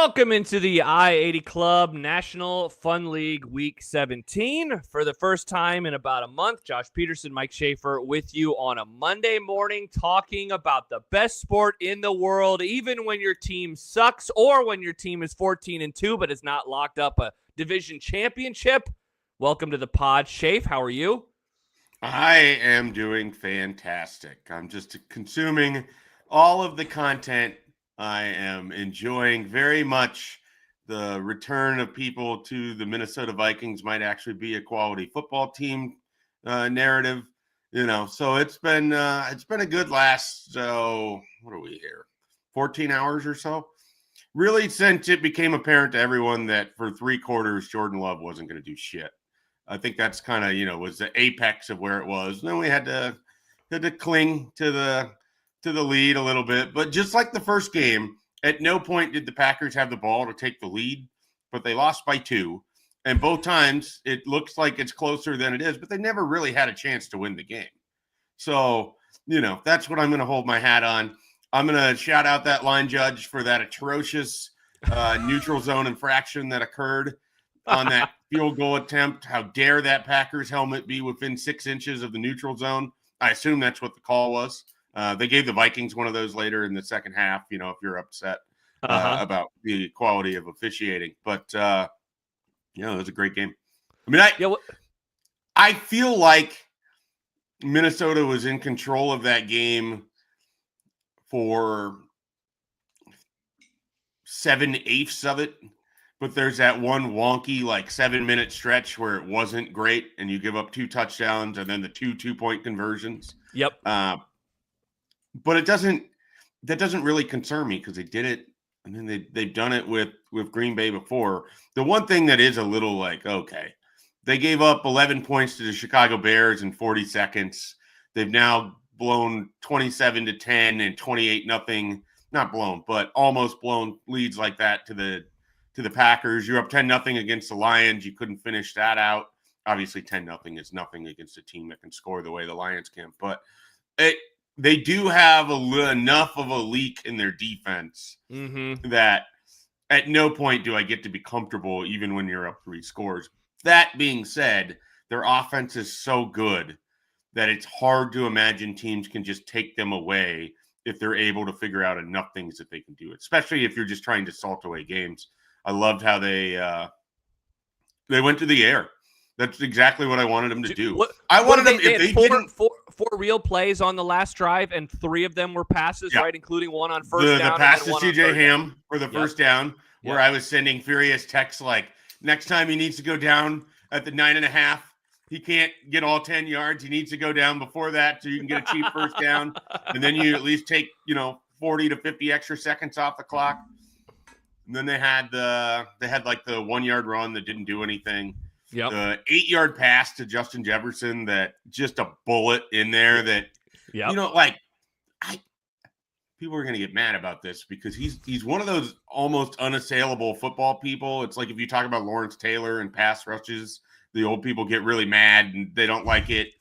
Welcome into the I-80 Club National Fun League Week 17. For the first time in about a month, Josh Peterson, Mike Schaefer with you on a Monday morning talking about the best sport in the world, even when your team sucks or when your team is 14-2 but has not locked up a division championship. Welcome to the pod. Schaef, how are you? I am doing fantastic. I'm just consuming all of the content. I am enjoying very much the return of people to the Minnesota Vikings might actually be a quality football team narrative, So it's been a good last what are we here, 14 hours or so. Really, since it became apparent to everyone that for 3 quarters Jordan Love wasn't going to do shit. I think that's kind of was the apex of where it was. And then we had to cling to the lead a little bit, but just like the first game, at no point did the Packers have the ball to take the lead, but they lost by 2. And both times it looks like it's closer than it is, but they never really had a chance to win the game. So, that's what I'm going to hold my hat on. I'm going to shout out that line judge for that atrocious neutral zone infraction that occurred on that field goal attempt. How dare that Packers helmet be within 6 inches of the neutral zone? I assume that's what the call was. They gave the Vikings one of those later in the second half, if you're upset about the quality of officiating. But, it was a great game. I mean, I feel like Minnesota was in control of that game for 7/8 of it. But there's that one wonky 7-minute stretch where it wasn't great, and you give up 2 touchdowns and then the 2 2-point conversions. Yep. But that doesn't really concern me because they did it, and then they've done it with Green Bay before. The one thing that is a little okay, they gave up 11 points to the Chicago Bears in 40 seconds. They've now blown 27-10 and 28-0, not blown, but almost blown leads like that to the Packers. You're up 10-0 against the Lions. You couldn't finish that out. Obviously, 10-0 is nothing against a team that can score the way the Lions can. But they do have enough of a leak in their defense that at no point do I get to be comfortable even when you're up 3 scores. That being said, their offense is so good that it's hard to imagine teams can just take them away if they're able to figure out enough things that they can do, especially if you're just trying to salt away games. I loved how they went to the air. That's exactly what I wanted them to do. I wanted them if they didn't 4 real plays on the last drive, and 3 of them were passes, right, including one on first down. The pass to CJ Ham for the first down, where I was sending furious texts like, next time he needs to go down at the 9.5, he can't get all 10 yards. He needs to go down before that so you can get a cheap first down, and then you at least take 40 to 50 extra seconds off the clock. And then they had the 1-yard run that didn't do anything. Yep. The 8-yard pass to Justin Jefferson, that just a bullet in there that, people are going to get mad about this because he's one of those almost unassailable football people. It's like if you talk about Lawrence Taylor and pass rushes, the old people get really mad and they don't like it.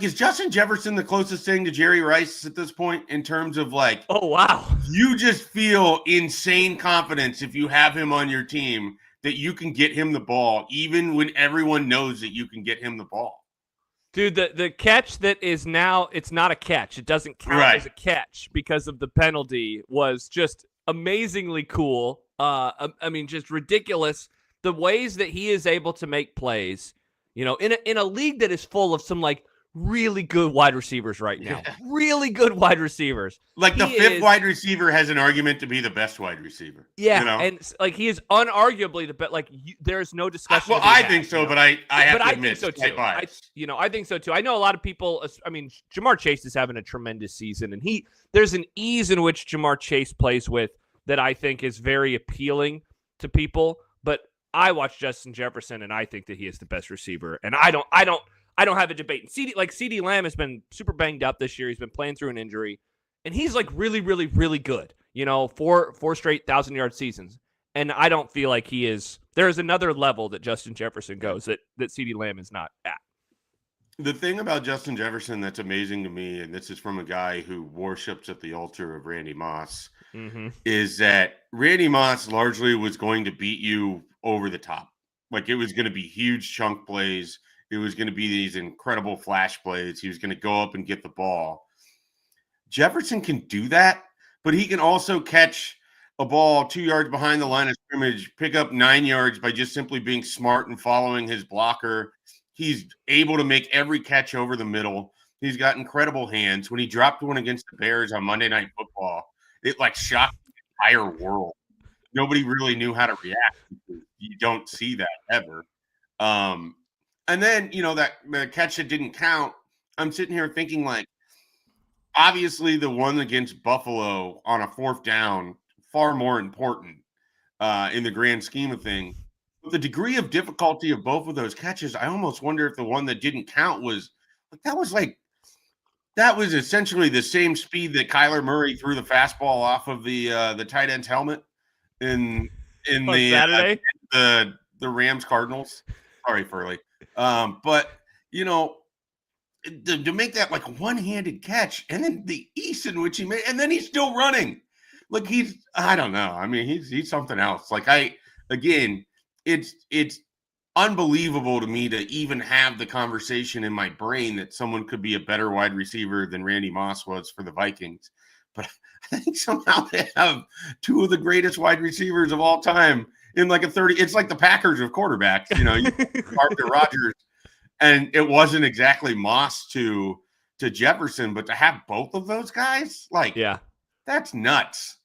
Is Justin Jefferson the closest thing to Jerry Rice at this point in terms of oh, wow. You just feel insane confidence if you have him on your team that you can get him the ball, even when everyone knows that you can get him the ball. Dude, the catch that is now, it's not a catch. It doesn't count as a catch because of the penalty was just amazingly cool. I mean, just ridiculous. The ways that he is able to make plays, in a league that is full of some really good wide receivers right now. Yeah. Really good wide receivers. The fifth wide receiver has an argument to be the best wide receiver. Yeah, and he is unarguably the best. There's no discussion. I think so, but I have to admit, think so too. I think so too. I know a lot of people. I mean, Jamar Chase is having a tremendous season, and there's an ease in which Jamar Chase plays with that I think is very appealing to people. But I watch Justin Jefferson, and I think that he is the best receiver, and I don't have a debate. CeeDee Lamb has been super banged up this year. He's been playing through an injury, and he's really, really, really good. 4 straight 1,000-yard seasons, and I don't feel like he is. There is another level that Justin Jefferson goes that CeeDee Lamb is not at. The thing about Justin Jefferson that's amazing to me, and this is from a guy who worships at the altar of Randy Moss, is that Randy Moss largely was going to beat you over the top. Like it was going to be huge chunk plays. It was going to be these incredible flash plays. He was going to go up and get the ball. Jefferson can do that, but he can also catch a ball 2 yards behind the line of scrimmage, pick up 9 yards by just simply being smart and following his blocker. He's able to make every catch over the middle. He's got incredible hands. When he dropped one against the Bears on Monday Night Football, it like shocked the entire world. Nobody really knew how to react. You don't see that ever. And then, that catch that didn't count, I'm sitting here thinking like, obviously the one against Buffalo on a 4th down, far more important in the grand scheme of things. But the degree of difficulty of both of those catches, I almost wonder if the one that didn't count that was essentially the same speed that Kyler Murray threw the fastball off of the tight end's helmet in the Saturday, the Rams Cardinals. Sorry, Furley. But to make that like one-handed catch, and then the ease in which he made, and then he's still running. Like I don't know. I mean, he's something else. Like it's unbelievable to me to even have the conversation in my brain that someone could be a better wide receiver than Randy Moss was for the Vikings. But I think somehow they have 2 of the greatest wide receivers of all time in like a 30. It's like the Packers of quarterbacks, Arthur Rodgers. And it wasn't exactly Moss to Jefferson, but to have both of those guys, like, yeah, that's nuts.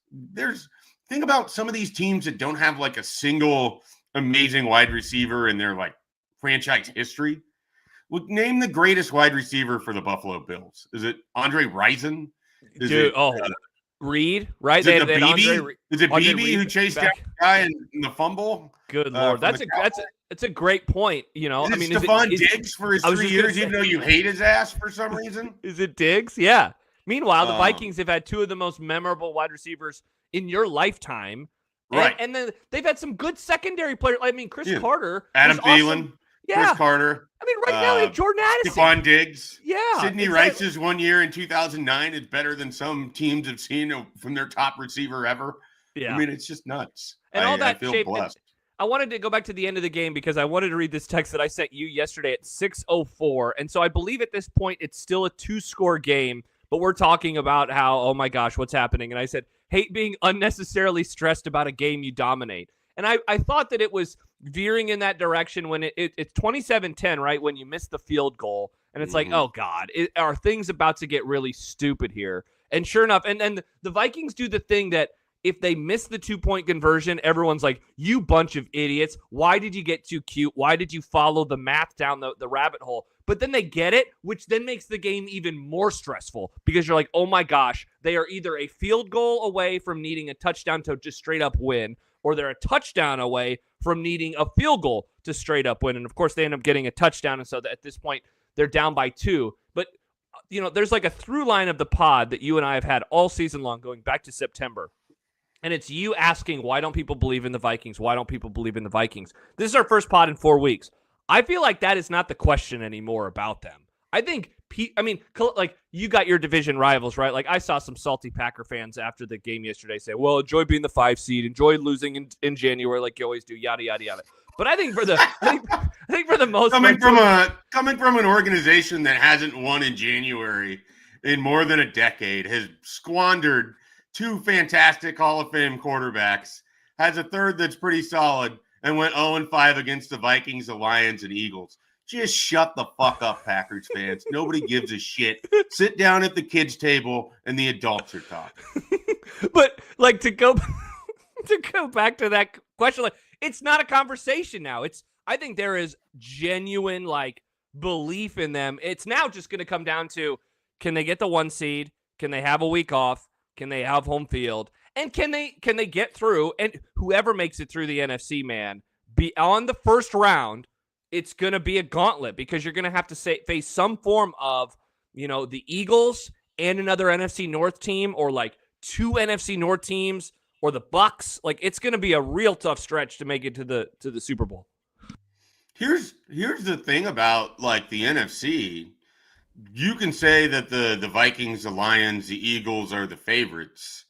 Think about some of these teams that don't have like a single amazing wide receiver in their like franchise history. Well, name the greatest wide receiver for the Buffalo Bills. Is it Andre Rison? Reed, right? Is it Beebe who chased down the guy in the fumble? Good Lord. That's a great point. Is Stephon Diggs for his 3 years, even though you hate his ass for some reason? Is it Diggs? Yeah. Meanwhile, the Vikings have had 2 of the most memorable wide receivers in your lifetime. Right. And then they've had some good secondary players. I mean, Chris Carter. Adam Thielen. Awesome. Yeah. Chris Carter. I mean, right now they have Jordan Addison. Stephon Diggs. Yeah. Sidney Rice's 1 year in 2009 is better than some teams have seen from their top receiver ever. Yeah. I mean, it's just nuts. And all that I feel blessed. I wanted to go back to the end of the game because I wanted to read this text that I sent you yesterday at 6:04. And so I believe at this point it's still a 2-score game, but we're talking about how, oh my gosh, what's happening? And I said, hate being unnecessarily stressed about a game you dominate. And I thought that it was veering in that direction when it's 27-10, right? When you miss the field goal. And it's like, oh God, are things about to get really stupid here? And sure enough, and the Vikings do the thing that if they miss the 2-point conversion, everyone's like, you bunch of idiots. Why did you get too cute? Why did you follow the math down the rabbit hole? But then they get it, which then makes the game even more stressful because you're like, oh my gosh, they are either a field goal away from needing a touchdown to just straight up win, or they're a touchdown away from needing a field goal to straight up win. And of course, they end up getting a touchdown. And so at this point, they're down by 2. But, there's like a through line of the pod that you and I have had all season long going back to September. And it's you asking, why don't people believe in the Vikings? Why don't people believe in the Vikings? This is our first pod in 4 weeks. I feel like that is not the question anymore about them. I think, like, you got your division rivals, right? Like, I saw some salty Packer fans after the game yesterday say, well, enjoy being the 5 seed, enjoy losing in January like you always do, yada, yada, yada. But I think for the most part, coming from an organization that hasn't won in January in more than a decade, has squandered 2 fantastic Hall of Fame quarterbacks, has a third that's pretty solid, and went 0-5 against the Vikings, the Lions, and Eagles. Just shut the fuck up, Packers fans. Nobody gives a shit. Sit down at the kids' table, and the adults are talking. But like to go back to that question, like it's not a conversation now. I think there is genuine like belief in them. It's now just going to come down to, can they get the 1 seed? Can they have a week off? Can they have home field? And can they get through? And whoever makes it through the NFC, man, beyond the first round, it's going to be a gauntlet because you're going to have to face some form of, the Eagles and another NFC North team, or like 2 NFC North teams, or the Bucks. Like, it's going to be a real tough stretch to make it to the Super Bowl. Here's the thing about like the NFC. You can say that the Vikings, the Lions, the Eagles are the favorites,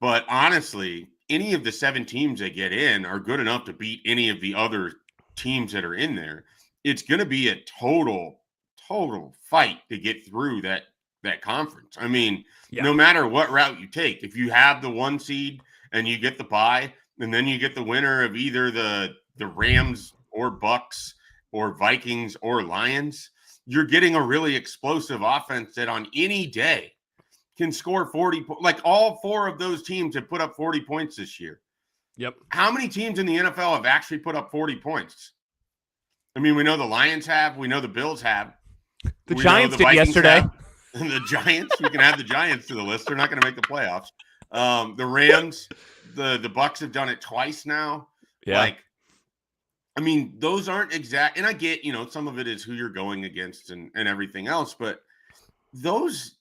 But honestly, any of the 7 teams that get in are good enough to beat any of the other teams that are in there. It's going to be a total fight to get through that conference. I mean, no matter what route you take, if you have the 1 seed and you get the bye, and then you get the winner of either the Rams or Bucks or Vikings or Lions, you're getting a really explosive offense that on any day can score 40. Like all 4 of those teams have put up 40 points this year. Yep. How many teams in the NFL have actually put up 40 points? I mean, we know the Lions have. We know the Bills have. The Giants did yesterday. The Giants. We can add the Giants to the list. They're not going to make the playoffs. The Rams, the Bucks have done it twice now. Yeah. Like, I mean, those aren't exact. And I get, some of it is who you're going against and everything else. But those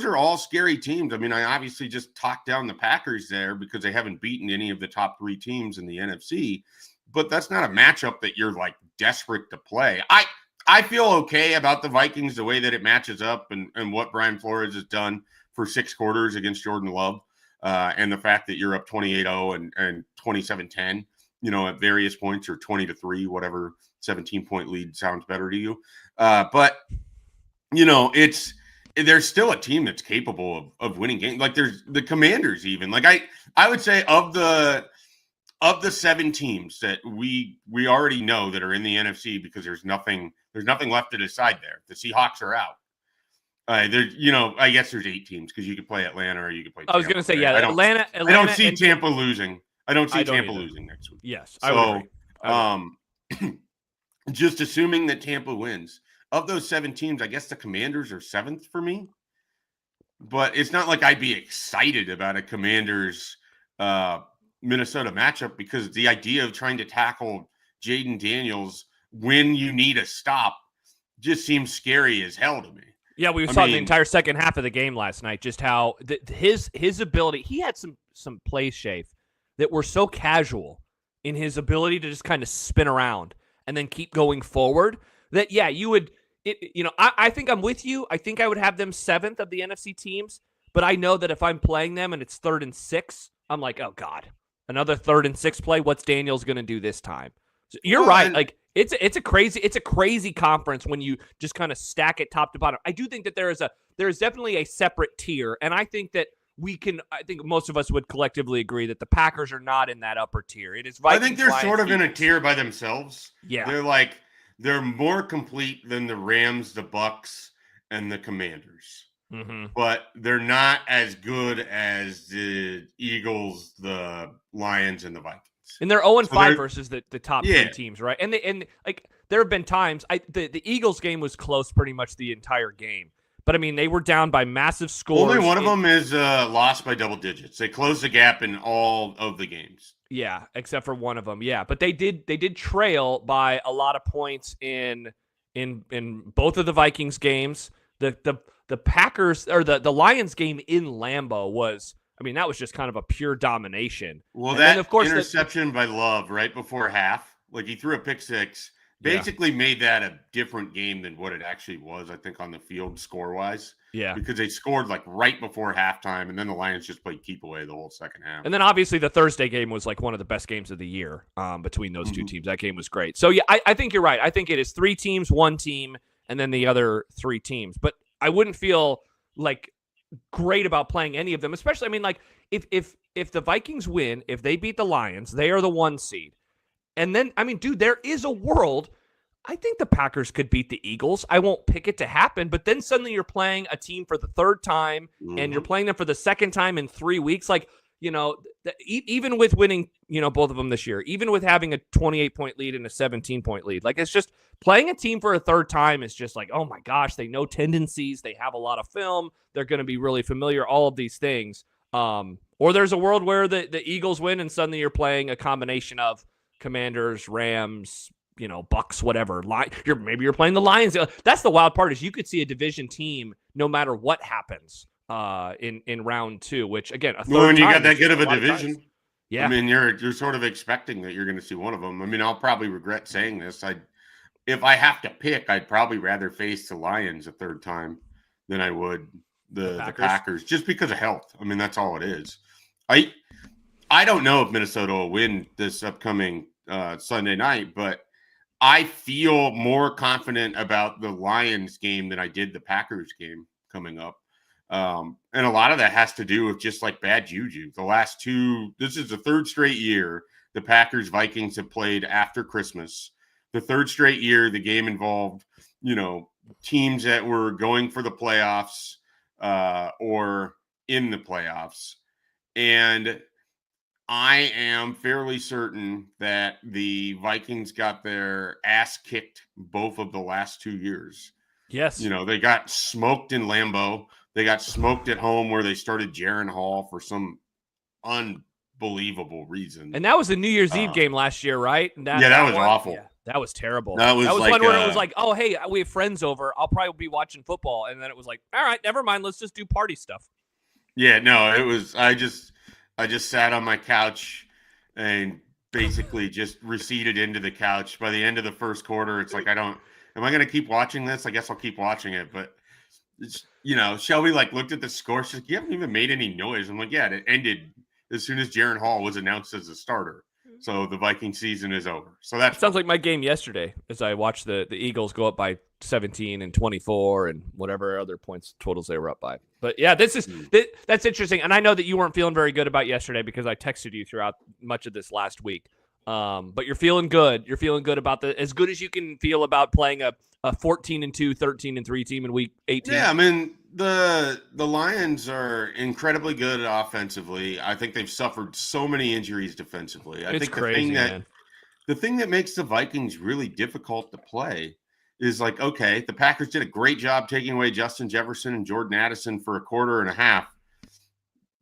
are all scary teams. I mean, I obviously just talked down the Packers there because they haven't beaten any of the top 3 teams in the NFC. But that's not a matchup that you're like desperate to play. I feel okay about the Vikings, the way that it matches up and what Brian Flores has done for 6 quarters against Jordan Love, and the fact that you're up 28-0 and 27-10, at various points, or 20-3, whatever 17-point lead sounds better to you. But there's still a team that's capable of winning games. Like there's the Commanders even. Like I would say of the 7 teams that we already know that are in the NFC, because there's nothing left to decide there. The Seahawks are out. I guess there's 8 teams because you could play Atlanta or you could play Tampa. I was going to say, yeah, Atlanta. I don't see Tampa losing. I don't see Tampa losing next week. Yes, I would agree. Just assuming that Tampa wins. Of those 7 teams, I guess the Commanders are 7th for me. But it's not like I'd be excited about a Commanders Minnesota matchup, because the idea of trying to tackle Jaden Daniels when you need a stop just seems scary as hell to me. Yeah, we saw the entire second half of the game last night, just how his ability. He had some plays, Schaef, that were so casual in his ability to just kind of spin around and then keep going forward that, yeah, you would I think I'm with you. I think I would have them 7th of the NFC teams, but I know that if I'm playing them and it's 3rd and 6, I'm like, oh God, another 3rd and 6 play. What's Daniels going to do this time? So you're right. Like it's a crazy conference when you just kind of stack it top to bottom. I do think that there is definitely a separate tier, and I think that I think most of us would collectively agree that the Packers are not in that upper tier. It is Vikings, I think they're Lions, sort of Eagles. in a tier by themselves. Yeah. They're more complete than the Rams, the Bucks, and the Commanders. Mm-hmm. But they're not as good as the Eagles, the Lions, and the Vikings. And they're 0-5 versus the top 3 teams, right? And there have been times the Eagles game was close pretty much the entire game. But I mean, they were down by massive scores. Only one of them is lost by double digits. They closed the gap in all of the games. Yeah, except for one of them. Yeah, but they did trail by a lot of points in both of the Vikings games. The Packers or the Lions game in Lambeau was, I mean, that was just kind of a pure domination. Well, and that, of course, interception by Love right before half, like he threw a pick six, basically made that a different game than what it actually was, I think, on the field score-wise. Yeah. Because they scored like right before halftime, and then the Lions just played keep away the whole second half. And then obviously the Thursday game was like one of the best games of the year between those 2 teams. That game was great. So, yeah, I think you're right. I think it is 3 teams, 1 team, and then the other 3 teams. But I wouldn't feel like great about playing any of them, especially, I mean, like if the Vikings win, if they beat the Lions, they are the 1 seed. And then, I mean, dude, there is a world I think the Packers could beat the Eagles. I won't pick it to happen, but then suddenly you're playing a team for the 3rd time and you're playing them for the 2nd time in 3 weeks. Like, even with winning, both of them this year, even with having a 28-point lead and a 17-point lead, like it's just playing a team for a 3rd time is just like, oh my gosh, they know tendencies. They have a lot of film. They're going to be really familiar, all of these things. Or there's a world where the Eagles win and suddenly you're playing a combination of Commanders, Rams, Bucks, whatever. Maybe you're playing the Lions. That's the wild part, is you could see a division team no matter what happens in round 2, which again, a 3rd when you time got that good of a division. Yeah. I mean, you're sort of expecting that you're going to see one of them. I mean, I'll probably regret saying this. If I have to pick, I'd probably rather face the Lions a 3rd time than I would the Packers, just because of health. I mean, that's all it is. I don't know if Minnesota will win this upcoming Sunday night, but I feel more confident about the Lions game than I did the Packers game coming up. And a lot of that has to do with just like bad juju. This is the third straight year the Packers Vikings have played after Christmas. The third straight year the game involved, teams that were going for the playoffs or in the playoffs. And I am fairly certain that the Vikings got their ass kicked both of the last 2 years. Yes. They got smoked in Lambeau. They got smoked at home where they started Jaron Hall for some unbelievable reason. And that was a New Year's Eve game last year, right? That was awful. Yeah, that was terrible. That was one where it was like, oh, hey, we have friends over. I'll probably be watching football. And then it was like, all right, never mind. Let's just do party stuff. Yeah, no, it was – I just sat on my couch and basically just receded into the couch. By the end of the first quarter, it's like, am I going to keep watching this? I guess I'll keep watching it. But, Shelby looked at the score. She's like, you haven't even made any noise. I'm like, yeah, it ended as soon as Jaron Hall was announced as a starter. So the Viking season is over. So that sounds like my game yesterday as I watched the Eagles go up by 17 and 24 and whatever other points totals they were up by. But yeah, that's interesting. And I know that you weren't feeling very good about yesterday because I texted you throughout much of this last week. But you're feeling good. You're feeling good about as good as you can feel about playing a 14-2, 13-3 team in week 18. Yeah, I mean, the Lions are incredibly good offensively. I think they've suffered so many injuries defensively. It's crazy, man. The thing that makes the Vikings really difficult to play is okay, the Packers did a great job taking away Justin Jefferson and Jordan Addison for a quarter and a half.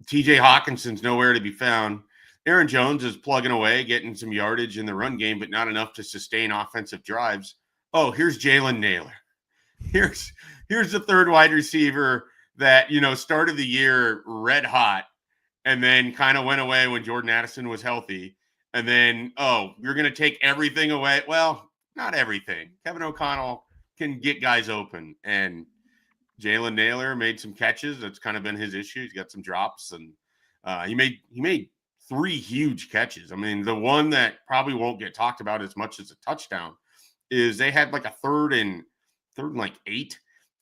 TJ Hawkinson's nowhere to be found. Aaron Jones is plugging away, getting some yardage in the run game, but not enough to sustain offensive drives. Oh, here's Jalen Nailor. Here's the third wide receiver that, started the year red hot and then kind of went away when Jordan Addison was healthy. And then, you're going to take everything away. Well, not everything. Kevin O'Connell can get guys open. And Jalen Nailor made some catches. That's kind of been his issue. He's got some drops. And he made 3 huge catches. I mean, the one that probably won't get talked about as much as a touchdown is they had a third and 8.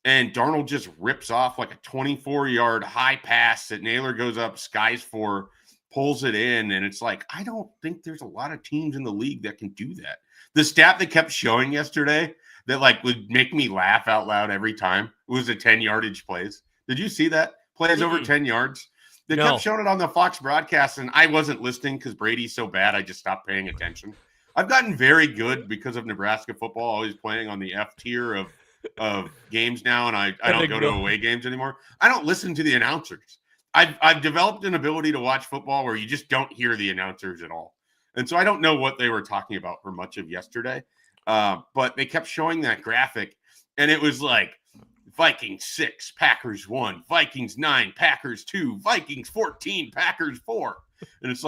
And Darnold just rips off a 24-yard high pass that Nailor goes up, skies for, pulls it in. And it's I don't think there's a lot of teams in the league that can do that. The stat that kept showing yesterday that would make me laugh out loud every time was the 10-yardage plays. Did you see that? Plays over 10 yards. They kept showing it on the Fox broadcast, and I wasn't listening because Brady's so bad I just stopped paying attention. I've gotten very good because of Nebraska football, always playing on the F tier of games now, and I don't go to away games anymore. I don't listen to the announcers. I've developed an ability to watch football where you just don't hear the announcers at all. And so I don't know what they were talking about for much of yesterday, but they kept showing that graphic, and it was Vikings 6, Packers 1, Vikings 9, Packers 2, Vikings 14, Packers 4. And it's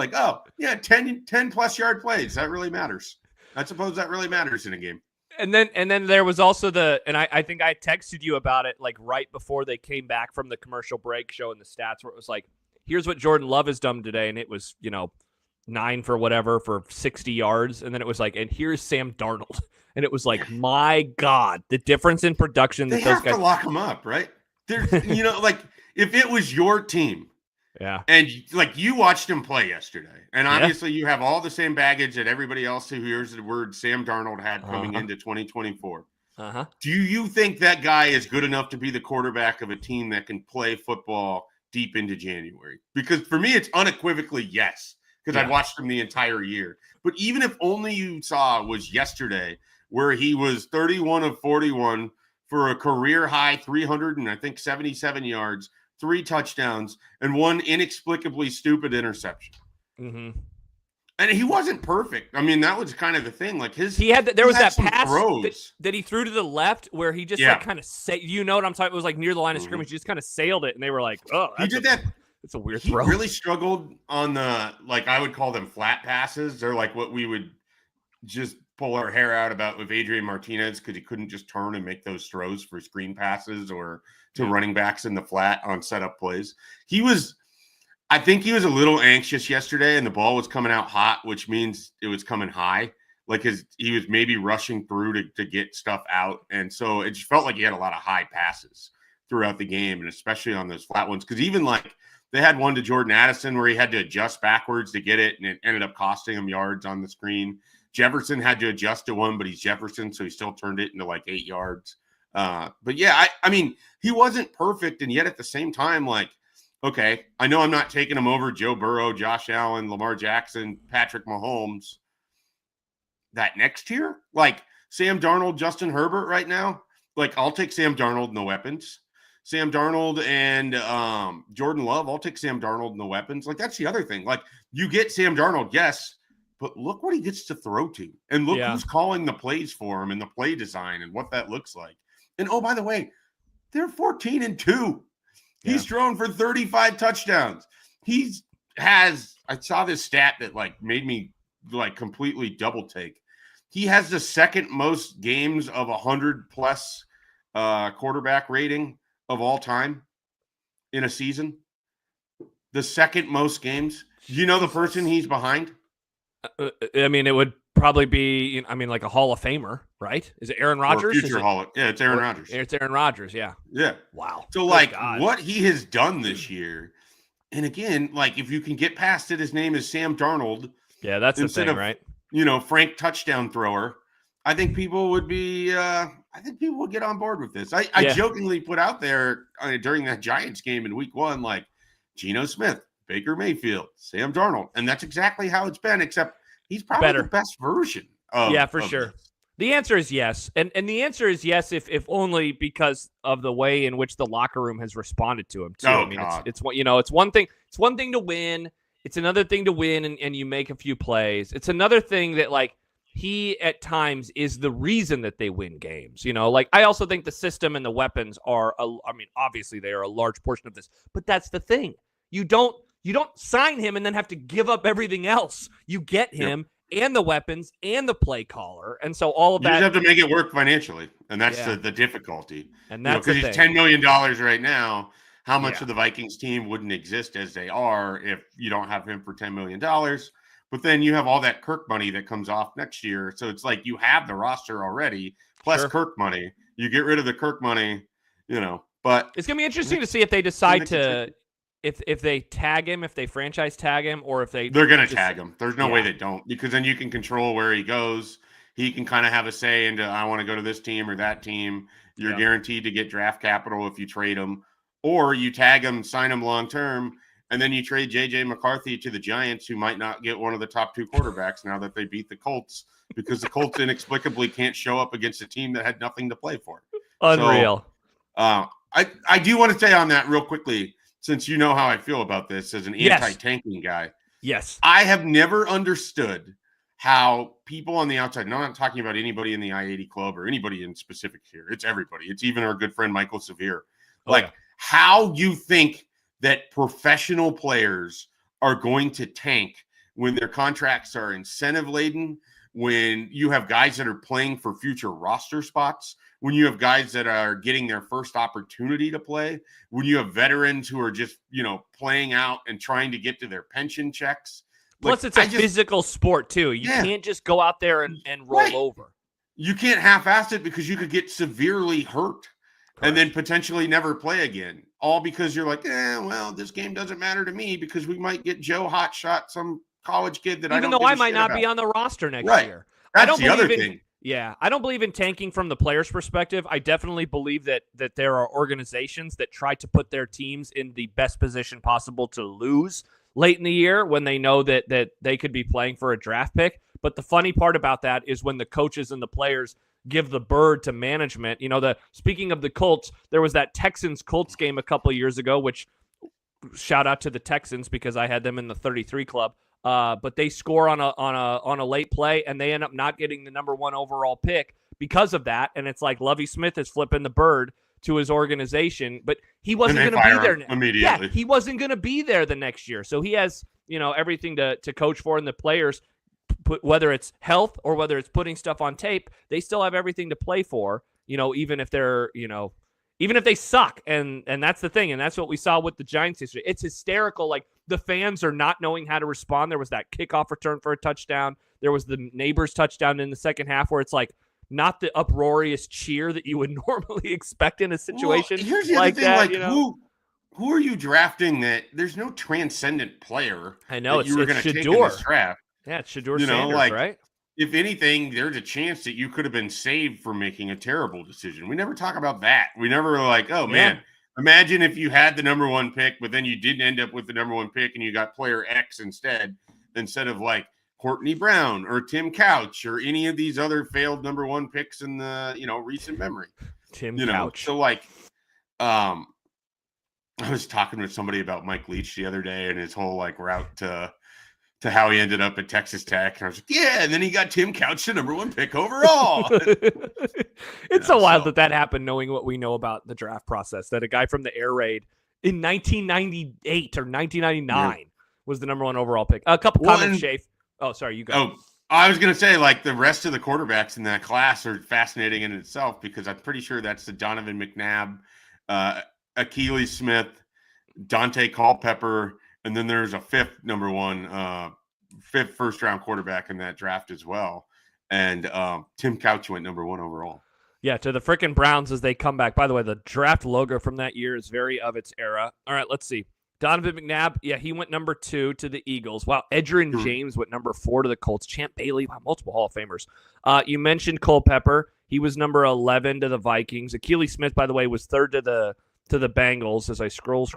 10 plus yard plays. That really matters. I suppose that really matters in a game. And then there was also I think I texted you about it right before they came back from the commercial break showing the stats where it was here's what Jordan Love has done today. And it was, 9 for whatever for 60 yards. And then it was and here's Sam Darnold. And it was my God, the difference in production. They have to lock him up, right? There's, if it was your team, yeah, and you watched him play yesterday, and obviously you have all the same baggage that everybody else who hears the word Sam Darnold had coming into 2024. Do you think that guy is good enough to be the quarterback of a team that can play football deep into January? Because for me, it's unequivocally yes, because I've watched him the entire year. But even if only you saw was yesterday, where he was 31 of 41 for a career high 377 yards, 3 touchdowns, and 1 inexplicably stupid interception. Mm-hmm. And he wasn't perfect. I mean, that was kind of the thing. There was that pass that he threw to the left where he just kind of you know what I'm talking? It was near the line of scrimmage. He just kind of sailed it, and they were he did that. It's a weird throw. He really struggled on the I would call them flat passes. They're what we would just pull our hair out about with Adrian Martinez because he couldn't just turn and make those throws for screen passes or to running backs in the flat on setup plays. I think he was a little anxious yesterday, and the ball was coming out hot, which means it was coming high. Like he was maybe rushing through to get stuff out, and so it just felt like he had a lot of high passes throughout the game, and especially on those flat ones. Because even like they had one to Jordan Addison where he had to adjust backwards to get it, and it ended up costing him yards on the screen. Jefferson had to adjust to one, but he's Jefferson, so he still turned it into like 8 yards. But yeah, I mean, he wasn't perfect, and yet at the same time, like, okay, I know I'm not taking him over Joe Burrow, Josh Allen, Lamar Jackson, Patrick Mahomes. That next tier, like Sam Darnold, Justin Herbert right now, like I'll take Sam Darnold, no weapons. Sam Darnold and Jordan Love, I'll take Sam Darnold, no weapons. Like that's the other thing. Like you get Sam Darnold, yes, but look what he gets to throw to. And look who's calling the plays for him and the play design and what that looks like. And oh, by the way, they're 14-2. He's thrown for 35 touchdowns. I saw this stat that like made me like completely double take. He has the second most games of 100 plus quarterback rating of all time in a season. The second most games. Do you know the person he's behind? I mean, it would probably be, like a Hall of Famer, right? Is it Aaron Rodgers? It's Aaron Rodgers. It's Aaron Rodgers, yeah. Yeah. Wow. So, what he has done this year, and again, like, if you can get past it, his name is Sam Darnold. Yeah, that's the thing, right? Frank touchdown thrower. I think people would be, get on board with this. I jokingly put out there during that Giants game in week 1, like, Geno Smith, Baker Mayfield, Sam Darnold. And that's exactly how it's been, except he's probably the best version of sure. This. The answer is yes. And the answer is yes if only because of the way in which the locker room has responded to him too. It's one thing to win. It's another thing to win and you make a few plays. It's another thing that like he at times is the reason that they win games. Like I also think the system and the weapons are obviously they are a large portion of this, but that's the thing. You don't sign him and then have to give up everything else. You get him and the weapons and the play caller. And so all of that. You just have to make it work financially. And that's the difficulty. And that's because he's $10 million right now. How much of the Vikings team wouldn't exist as they are if you don't have him for $10 million? But then you have all that Kirk money that comes off next year. So it's like you have the roster already, plus Kirk money. You get rid of the Kirk money, but it's going to be interesting to see if they decide to. If they tag him, if they franchise tag him, or if they're going to tag him. There's no way they don't, because then you can control where he goes. He can kind of have a say into, I want to go to this team or that team. You're guaranteed to get draft capital if you trade him, or you tag him, sign him long-term, and then you trade JJ McCarthy to the Giants, who might not get one of the top 2 quarterbacks now that they beat the Colts, because the Colts inexplicably can't show up against a team that had nothing to play for. Unreal. So, I do want to say on that real quickly, since you know how I feel about this as an anti-tanking guy. Yes. I have never understood how people on the outside, no, I'm not talking about anybody in the I-80 club or anybody in specific here. It's everybody. It's even our good friend Michael Severe. How you think that professional players are going to tank when their contracts are incentive-laden, when you have guys that are playing for future roster spots, when you have guys that are getting their first opportunity to play, when you have veterans who are just, playing out and trying to get to their pension checks. Plus, it's a physical sport, too. You can't just go out there and roll over. You can't half-ass it because you could get severely hurt and then potentially never play again. All because you're like, this game doesn't matter to me because we might get Joe Hotshot, some college kid that even though I might not be on the roster next year. That's the other thing. Yeah, I don't believe in tanking from the player's perspective. I definitely believe that there are organizations that try to put their teams in the best position possible to lose late in the year when they know that they could be playing for a draft pick. But the funny part about that is when the coaches and the players give the bird to management. Speaking of the Colts, there was that Texans-Colts game a couple of years ago, which shout out to the Texans because I had them in the 33 club. But they score on a late play and they end up not getting the number 1 overall pick because of that. And it's like Lovie Smith is flipping the bird to his organization, but he wasn't going to be there immediately. Yeah, he wasn't going to be there the next year. So he has, everything to coach for, and the players, whether it's health or whether it's putting stuff on tape, they still have everything to play for, even if they're, even if they suck. And that's the thing. And that's what we saw with the Giants yesterday. It's hysterical. Like the fans are not knowing how to respond. There was that kickoff return for a touchdown. There was the Neighbors touchdown in the second half where it's like not the uproarious cheer that you would normally expect in a situation here's the like other thing, that. like, who are you drafting that there's no transcendent player I know that you were going to take in this draft? Yeah, it's Shedeur Sanders, right? If anything, there's a chance that you could have been saved from making a terrible decision. We never talk about that. We never were like, oh, man, imagine if you had the number 1 pick, but then you didn't end up with the number 1 pick and you got player X instead of like Courtney Brown or Tim Couch or any of these other failed number 1 picks in the, recent memory. Tim Couch. So like, I was talking with somebody about Mike Leach the other day and his whole like route to how he ended up at Texas Tech. And I was like, yeah. And then he got Tim Couch, the number 1 pick overall. It's so wild that happened, knowing what we know about the draft process, that a guy from the air raid in 1998 or 1999 was the number 1 overall pick. A couple comments, Schaef. Oh, sorry, you go. Oh, I was going to say, like, the rest of the quarterbacks in that class are fascinating in itself, because I'm pretty sure that's the Donovan McNabb, Akili Smith, Dante Culpepper, and then there's a fifth first-round quarterback in that draft as well. And Tim Couch went number 1 overall. Yeah, to the frickin' Browns as they come back. By the way, the draft logo from that year is very of its era. All right, let's see. Donovan McNabb, he went number 2 to the Eagles. Wow, Edgerrin James went number 4 to the Colts. Champ Bailey, wow, multiple Hall of Famers. You mentioned Culpepper. He was number 11 to the Vikings. Akili Smith, by the way, was 3rd to the Bengals. As I scroll.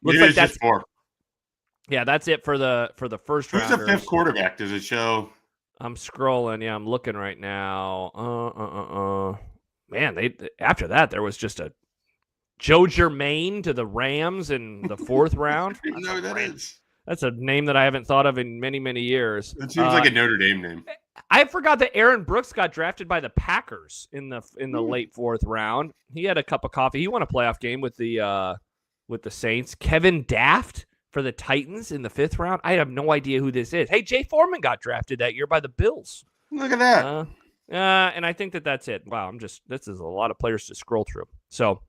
Looks like that's 4. Yeah, that's it for the first round. Who's the 5th quarterback? Does it show? I'm scrolling. Yeah, I'm looking right now. Man, after that there was just a Joe Germain to the Rams in the 4th round. I know that is. That's a name that I haven't thought of in many, many years. It seems like a Notre Dame name. I forgot that Aaron Brooks got drafted by the Packers in the late 4th round. He had a cup of coffee. He won a playoff game with the Saints. Kevin Daft for the Titans in the 5th round. I have no idea who this is. Hey, Jay Foreman got drafted that year by the Bills. Look at that. And I think that's it. Wow, this is a lot of players to scroll through. So,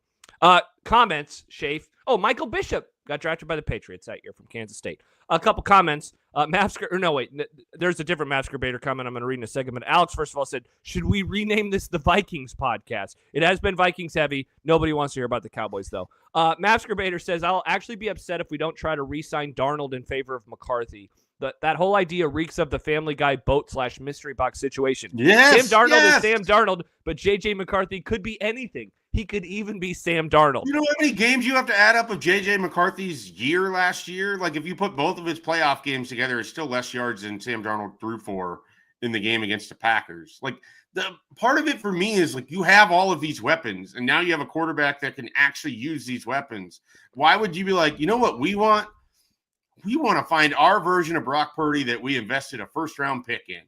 comments, Schaef. Oh, Michael Bishop got drafted by the Patriots that year from Kansas State. A couple comments. There's a different Masturbator comment I'm going to read in a second. But Alex, first of all, said, should we rename this the Vikings podcast? It has been Vikings heavy. Nobody wants to hear about the Cowboys, though. Masturbator says, I'll actually be upset if we don't try to re-sign Darnold in favor of McCarthy. That whole idea reeks of the Family Guy boat/mystery box situation. Yes, Sam Darnold is Sam Darnold, but J.J. McCarthy could be anything. He could even be Sam Darnold. You know how many games you have to add up of J.J. McCarthy's year last year? Like, if you put both of his playoff games together, it's still less yards than Sam Darnold threw for in the game against the Packers. Like, the part of it for me is, like, you have all of these weapons, and now you have a quarterback that can actually use these weapons. Why would you be like, you know what we want? We want to find our version of Brock Purdy that we invested a first-round pick in.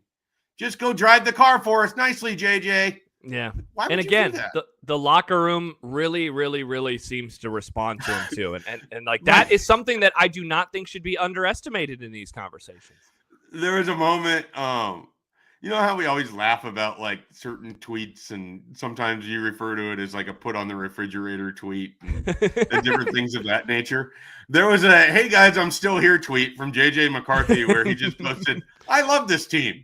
Just go drive the car for us nicely, JJ. Yeah. Why would and you again, do that? the locker room really, really, really seems to respond to him too. And like that is something that I do not think should be underestimated in these conversations. There was a moment, you know how we always laugh about like certain tweets, and sometimes you refer to it as like a put on the refrigerator tweet and different things of that nature. There was a, hey guys, I'm still here tweet from JJ McCarthy where he just posted, I love this team.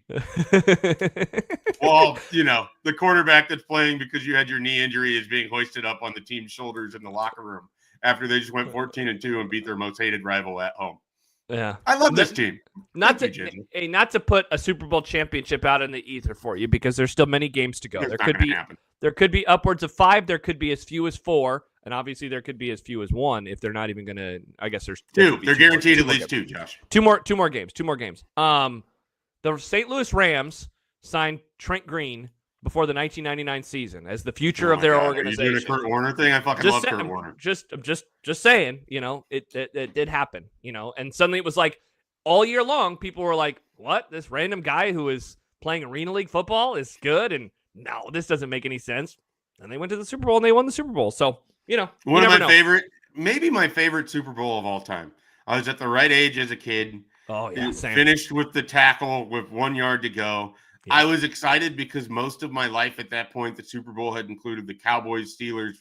Well, you know, the quarterback that's playing because you had your knee injury is being hoisted up on the team's shoulders in the locker room after they just went 14-2 and beat their most hated rival at home. Yeah, I love this team. Not to put a Super Bowl championship out in the ether for you, because there's still many games to go. There could be upwards of 5. There could be as few as 4, and obviously there could be as few as 1 if they're not even going to. I guess there's 2. They're guaranteed at least 2, Josh. Two more games. The St. Louis Rams signed Trent Green before the 1999 season as the future of their organization. Are you doing a Kurt Warner thing? I fucking love Kurt Warner. Just saying, you know, it did happen, you know, and suddenly it was like all year long, people were like, what? This random guy who is playing Arena League football is good? And no, this doesn't make any sense. And they went to the Super Bowl and they won the Super Bowl. So, you know, one of my favorite Super Bowl of all time. I was at the right age as a kid. Oh, yeah. Same. Finished with the tackle with 1 yard to go. Yeah. I was excited because most of my life at that point, the Super Bowl had included the Cowboys, Steelers,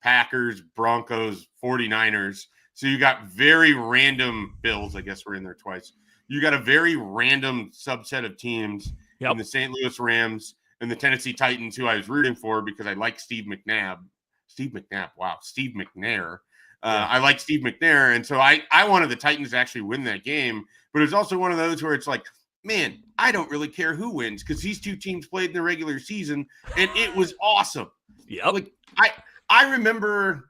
Packers, Broncos, 49ers. So you got very random Bills. I guess we're in there twice. You got a very random subset of teams in the St. Louis Rams and the Tennessee Titans, who I was rooting for because I like Steve McNair. I like Steve McNair. And so I wanted the Titans to actually win that game. But it was also one of those where it's like, man, I don't really care who wins because these two teams played in the regular season, and it was awesome. Yep. Like I remember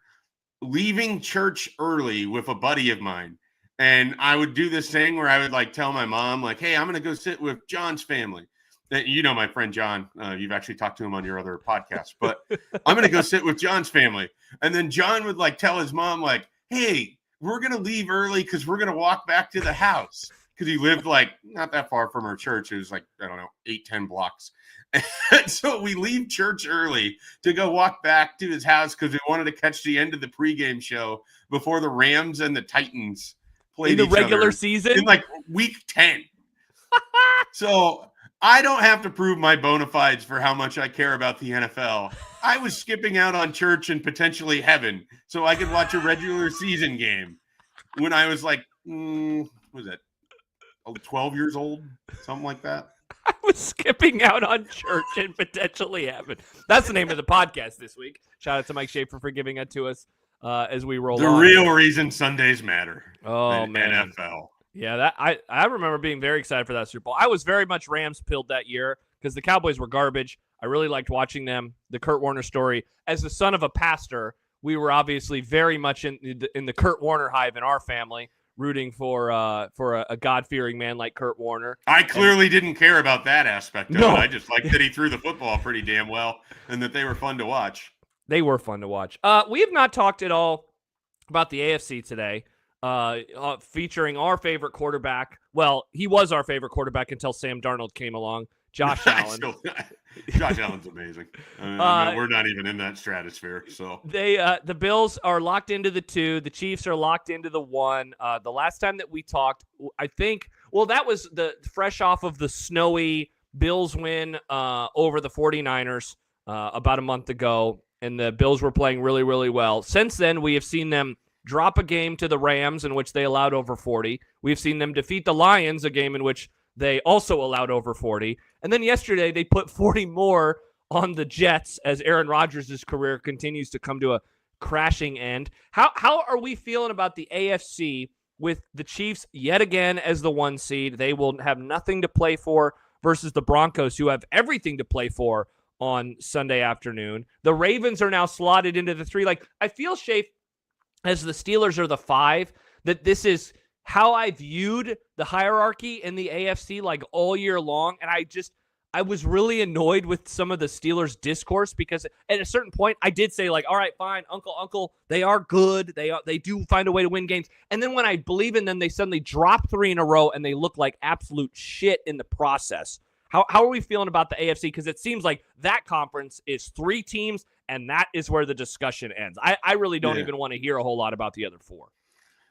leaving church early with a buddy of mine, and I would do this thing where I would like tell my mom, like, hey, I'm going to go sit with John's family. You know my friend John. You've actually talked to him on your other podcast, but I'm going to go sit with John's family. And then John would like tell his mom, like, hey, we're going to leave early because we're going to walk back to the house. Because he lived like not that far from our church. It was like, I don't know, 8-10 blocks. And so we leave church early to go walk back to his house because we wanted to catch the end of the pregame show before the Rams and the Titans played in the regular season in like week 10. So I don't have to prove my bona fides for how much I care about the NFL. I was skipping out on church and potentially heaven so I could watch a regular season game when I was like, what was that? 12 years old, something like that. I was skipping out on church and potentially heaven. That's the name of the podcast this week. Shout out to Mike Schaefer for giving it to us as we roll the on. The real reason Sundays matter. Oh, man. NFL. Yeah, that I remember being very excited for that Super Bowl. I was very much Rams-pilled that year because the Cowboys were garbage. I really liked watching them. The Kurt Warner story. As the son of a pastor, we were obviously very much in the Kurt Warner hive in our family, rooting for a God-fearing man like Kurt Warner. I clearly didn't care about that aspect of it. I just liked that he threw the football pretty damn well and that they were fun to watch. They were fun to watch. We have not talked at all about the AFC today, featuring our favorite quarterback. Well, he was our favorite quarterback until Sam Darnold came along. Josh Allen. Josh Allen's amazing. We're not even in that stratosphere. So the Bills are locked into the 2. The Chiefs are locked into the 1. The last time that we talked, I think, that was the fresh off of the snowy Bills win over the 49ers about a month ago, and the Bills were playing really, really well. Since then, we have seen them drop a game to the Rams in which they allowed over 40. We've seen them defeat the Lions, a game in which they also allowed over 40. And then yesterday, they put 40 more on the Jets as Aaron Rodgers' career continues to come to a crashing end. How are we feeling about the AFC with the Chiefs yet again as the 1 seed? They will have nothing to play for versus the Broncos, who have everything to play for on Sunday afternoon. The Ravens are now slotted into the 3. Like, I feel, Schaef, as the Steelers are the 5, that this is how I viewed the hierarchy in the AFC like all year long. And I was really annoyed with some of the Steelers' discourse because at a certain point I did say, like, all right, fine, uncle, they are good. They do find a way to win games. And then when I believe in them, they suddenly drop 3 in a row and they look like absolute shit in the process. How are we feeling about the AFC? Because it seems like that conference is 3 teams, and that is where the discussion ends. I really don't even want to hear a whole lot about the other 4.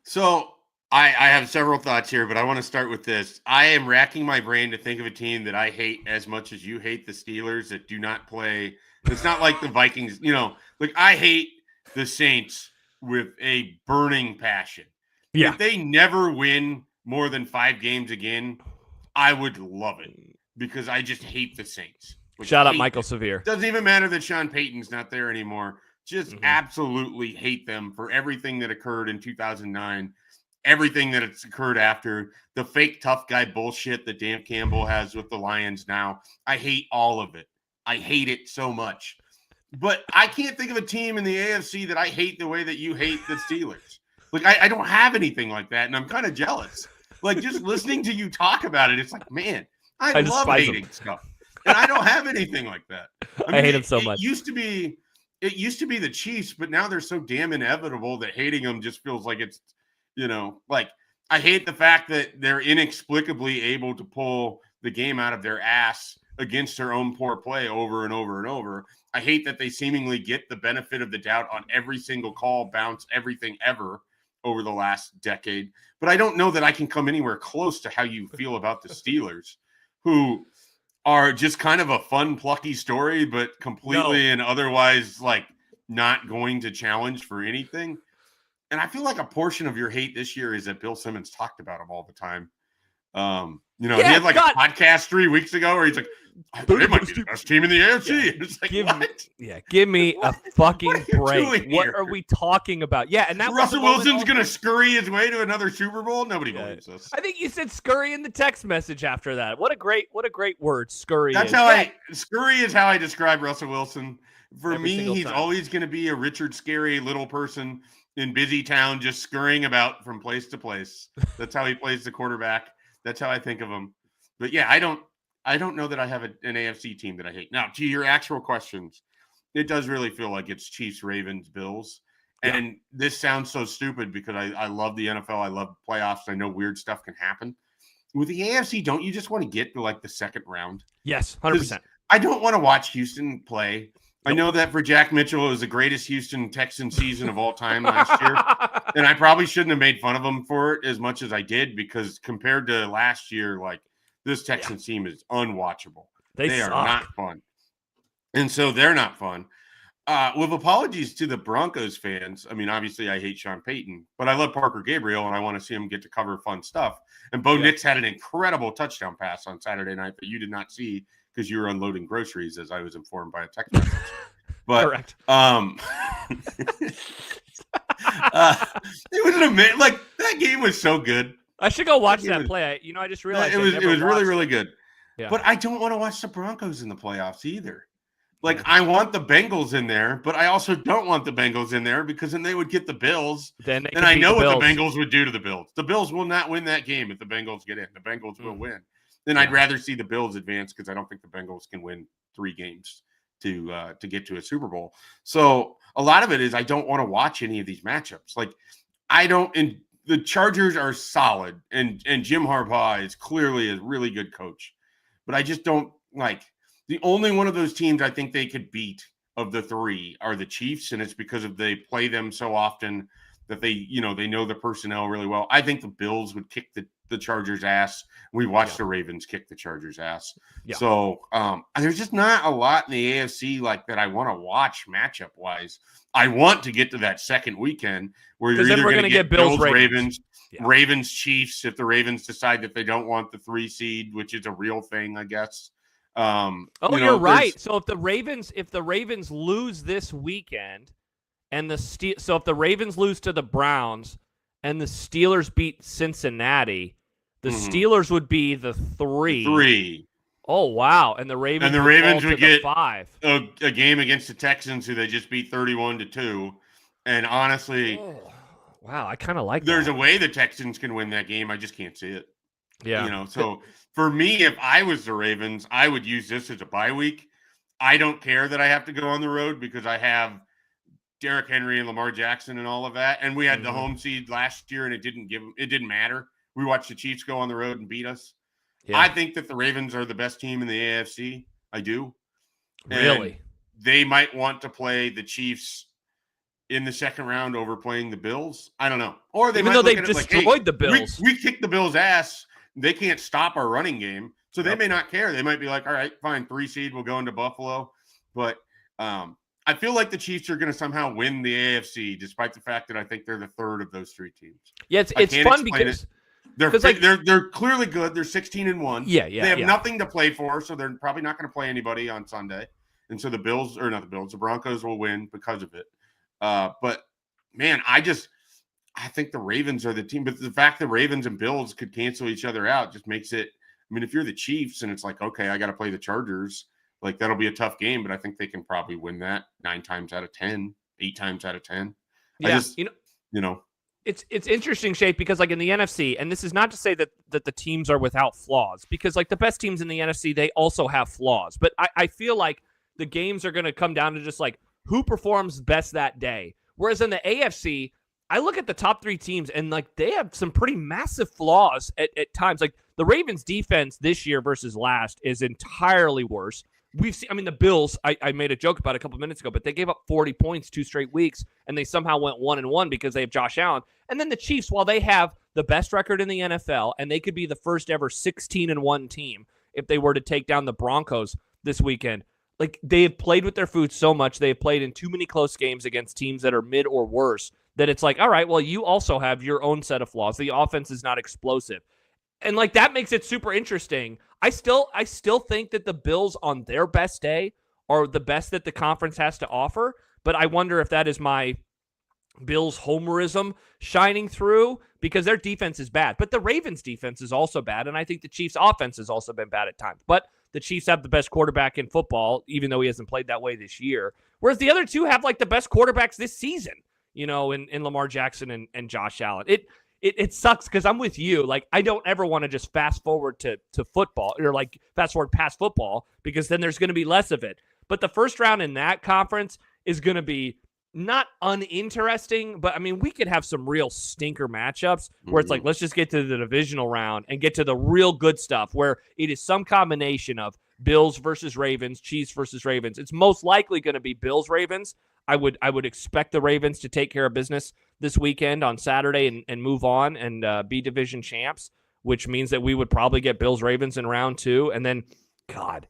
So I have several thoughts here, but I want to start with this. I am racking my brain to think of a team that I hate as much as you hate the Steelers that do not play. It's not like the Vikings, like I hate the Saints with a burning passion. Yeah. If they never win more than 5 games again, I would love it because I just hate the Saints. Shout out Michael Severe. Doesn't even matter that Sean Payton's not there anymore. Just absolutely hate them for everything that occurred in 2009. Everything that it's occurred after, the fake tough guy bullshit that Dan Campbell has with the Lions now. I hate all of it. I hate it so much. But I can't think of a team in the AFC that I hate the way that you hate the Steelers. Like, I don't have anything like that, and I'm kind of jealous. Like, just listening to you talk about it, it's like, man, I love hating stuff. And I don't have anything like that. I hate them so much. It used to be the Chiefs, but now they're so damn inevitable that hating them just feels like it's, like I hate the fact that they're inexplicably able to pull the game out of their ass against their own poor play over and over and over. I hate that they seemingly get the benefit of the doubt on every single call, bounce, everything ever over the last decade. But I don't know that I can come anywhere close to how you feel about the Steelers, who are just kind of a fun, plucky story, but completely and otherwise like not going to challenge for anything. And I feel like a portion of your hate this year is that Bill Simmons talked about him all the time. He had like a podcast 3 weeks ago where he's like, they might be the best team in the AFC. Yeah. It's like, what? Give me a fucking break. What are we talking about? Yeah, and that Russell Wilson's going to scurry his way to another Super Bowl? Nobody believes us. I think you said scurry in the text message after that. What a great word, scurry. Scurry is how I describe Russell Wilson. For me, he's time. Always going to be a Richard Scary little person in busy town, just scurrying about from place to place. That's how he plays the quarterback. That's how I think of him. But yeah, I don't know that I have an AFC team that I hate. Now, to your actual questions, it does really feel like it's Chiefs, Ravens, Bills. Yeah. And this sounds so stupid because I love the NFL. I love playoffs. I know weird stuff can happen. With the AFC, don't you just want to get to like the second round? Yes, 100%. I don't want to watch Houston play. I know that for Jack Mitchell, it was the greatest Houston Texan season of all time last year. And I probably shouldn't have made fun of him for it as much as I did, because compared to last year, like, this Texans team is unwatchable. They are not fun. And so they're not fun. With apologies to the Broncos fans, I mean, obviously I hate Sean Payton, but I love Parker Gabriel, and I want to see him get to cover fun stuff. And Bo Nix had an incredible touchdown pass on Saturday night that you did not see because you were unloading groceries, as I was informed by a text message. But correct. It was amazing. Like, that game was so good. I should go watch that play. I just realized it was really, really good. Yeah. But I don't want to watch the Broncos in the playoffs either. Like, I want the Bengals in there, but I also don't want the Bengals in there because then they would get the Bills. And I know what the Bengals would do to the Bills. The Bills will not win that game if the Bengals get in. The Bengals will win. Then I'd rather see the Bills advance because I don't think the Bengals can win 3 games to get to a Super Bowl. So a lot of it is I don't want to watch any of these matchups. Like, and the Chargers are solid, and Jim Harbaugh is clearly a really good coach. But I just don't like the only one of those teams I think they could beat of the 3 are the Chiefs, and it's because they play them so often that they know the personnel really well. I think the Bills would kick the Chargers' ass. We watched the Ravens kick the Chargers' ass. Yeah. So there's just not a lot in the AFC like that I want to watch matchup wise. I want to get to that second weekend where you're either going to get Bills, Ravens, Ravens, Chiefs, if the Ravens decide that they don't want the 3 seed, which is a real thing, I guess. You're right. So if the Ravens lose this weekend, and so if the Ravens lose to the Browns and the Steelers beat Cincinnati, the Steelers would be the 3. Oh wow! And the Ravens would get 5. A game against the Texans, who they just beat 31-2. And honestly, wow, I kind of like. There's a way the Texans can win that game. I just can't see it. Yeah. So for me, if I was the Ravens, I would use this as a bye week. I don't care that I have to go on the road because I have Derrick Henry and Lamar Jackson and all of that. And we had the home seed last year, and it didn't matter. We watched the Chiefs go on the road and beat us. Yeah. I think that the Ravens are the best team in the AFC. I do. Really? And they might want to play the Chiefs in the second round over playing the Bills. I don't know. Or they Even might though they've destroyed the Bills. We kicked the Bills' ass. They can't stop our running game. So they may not care. They might be like, all right, fine, 3 seed, we'll go into Buffalo. But I feel like the Chiefs are going to somehow win the AFC, despite the fact that I think they're the 3rd of those 3 teams. Yeah, it's fun because they're clearly good. They're 16-1. Yeah. They have nothing to play for, so they're probably not going to play anybody on Sunday. And so the Broncos will win because of it. But man, I think the Ravens are the team. But the fact that Ravens and Bills could cancel each other out just makes it. I mean, if you're the Chiefs and it's like, okay, I got to play the Chargers, like that'll be a tough game. But I think they can probably win that 9 times out of 10, 8 times out of 10. Yeah, It's interesting, Schaef, because like in the NFC, and this is not to say that the teams are without flaws, because like the best teams in the NFC, they also have flaws. But I feel like the games are going to come down to just like who performs best that day. Whereas in the AFC, I look at the top 3 teams and like they have some pretty massive flaws at times. Like the Ravens defense this year versus last is entirely worse. We've seen, I mean, the Bills, I made a joke about a couple minutes ago, but they gave up 40 points 2 straight weeks, and they somehow went 1-1 because they have Josh Allen. And then the Chiefs, while they have the best record in the NFL, and they could be the first ever 16-1 team if they were to take down the Broncos this weekend. Like, they have played with their food so much. They have played in too many close games against teams that are mid or worse that it's like, all right, well, you also have your own set of flaws. The offense is not explosive. And like that makes it super interesting. I still think that the Bills on their best day are the best that the conference has to offer, but I wonder if that is my Bills homerism shining through because their defense is bad. But the Ravens defense is also bad, and I think the Chiefs offense has also been bad at times. But the Chiefs have the best quarterback in football, even though he hasn't played that way this year. Whereas the other two have like the best quarterbacks this season, in Lamar Jackson and Josh Allen. It sucks because I'm with you. Like, I don't ever want to just fast forward to football or like fast forward past football because then there's going to be less of it. But the first round in that conference is going to be not uninteresting, but I mean, we could have some real stinker matchups where it's like, let's just get to the divisional round and get to the real good stuff where it is some combination of Bills versus Ravens, Chiefs versus Ravens. It's most likely going to be Bills Ravens. I would expect the Ravens to take care of business this weekend on Saturday and move on and be division champs, which means that we would probably get Bills Ravens in round 2. And then, God,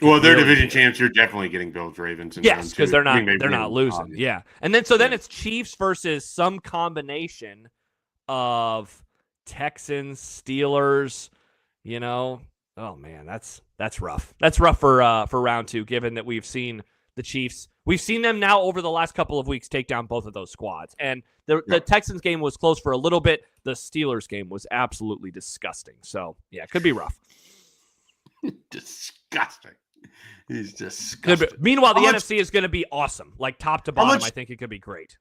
well, they're division champs. You're definitely getting Bills Ravens. Yes, because they're not losing. Obviously. Yeah, and then then it's Chiefs versus some combination of Texans, Steelers. Oh man, that's rough. That's rough for round 2. Given that we've seen the Chiefs, we've seen them now over the last couple of weeks take down both of those squads. And the Texans game was close for a little bit. The Steelers game was absolutely disgusting. So yeah, it could be rough. Disgusting. He's disgusting. Meanwhile, the NFC is going to be awesome. Like top to bottom, I think it could be great.